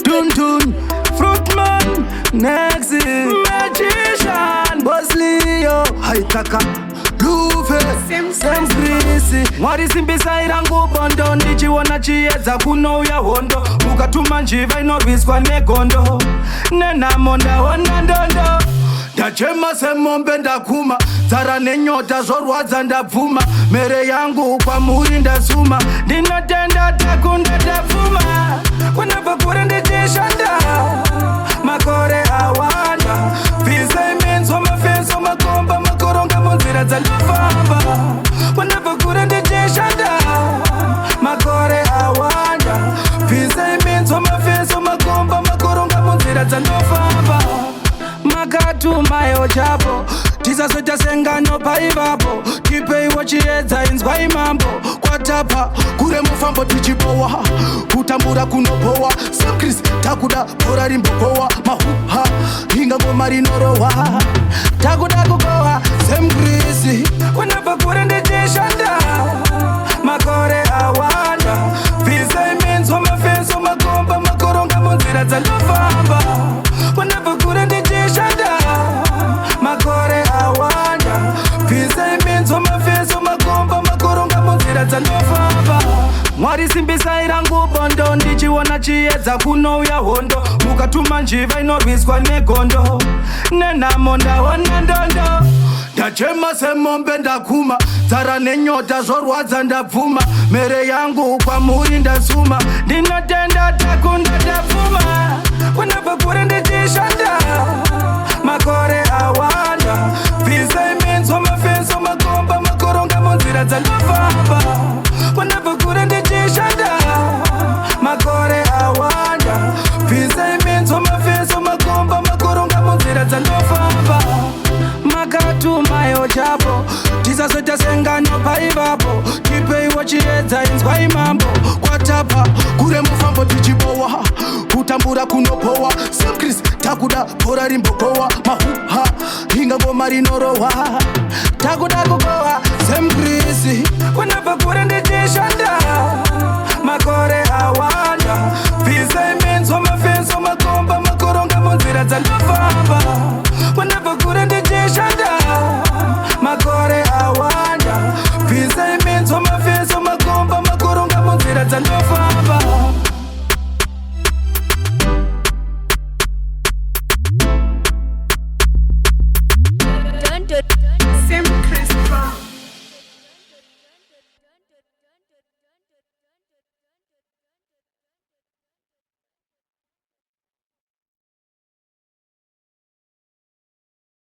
Tun tun, Fruitman, next magician, Boss Leo, Haitaka, Blueface, Sam Greasy. Mwari simbisa irangu bondo, ndichiona chiedza kunouya hondo. Ukatuma njiva inorwiswa negondo, nenamonda ona ndondo. Ndachema semombe ndakuma, dzara nenyota zorwadza ndabvuma. Mere yangu kwamuri ndasuma, ndinotenda takunda ndapfuma. Kunabva kure ndichishanda, makore awanda. Visa imenzo mafenzo makomba makoronga munzira dzandofamba. Kunabva kure ndichishanda, makore awanda. Visa imenzo mafenzo makomba makoronga munzira dzandofamba. Makatumayo chapo tisazoita sengano paivapo. Tipeiwo chiedza inzwa imambo. Kwatapa kure mufambo tichipowa, kutambura kunopowa. Samkris takuda bhora rimbokowa. Mahuha inga ngoma rinorowa, takuda kukowa. Semkrisi kunabva kure ndichishanda, makore awanda. Visa imenzwa mafenzo makomba makoronga munzira dzandofamba. Kunabva kure ndichishanda, makore awanda. Visa imenzwa mafenzo makomba makoronga munzira dzandofamba. Mwari simbisa irangu bondo, ndichiona chiedza kunouya hondo. Mukatuma njiva inorwiswa negondo, nenamonda ona ndondo. Ndachema semombe ndakuma, dzara nenyota zorwadza ndabvuma. Mere yangu kwamuri ndasuma, ndinotenda takunda ndapfuma. Kunabva kure ndichishanda, makore awanda. Visa imenzwa mafenzo makomba makoronga munzira dzandofamba. Kunabva kure ndichishanda, makore awanda. Visa imenzwa mafenzo makomba makoronga munzira dzandofamba. Makatumayo chapo tisazoita sengano paivapo. Tipeiwo chiedza inzwa imambo. Kwatapa kure mufambo tichipowa, kutambura kunopowa. Samkris takuda bhora rimbokowa. Mahuha inga ngoma rinorowa, takuda kukowa. Semkrisi kunabva kure ndichishanda, makore awanda.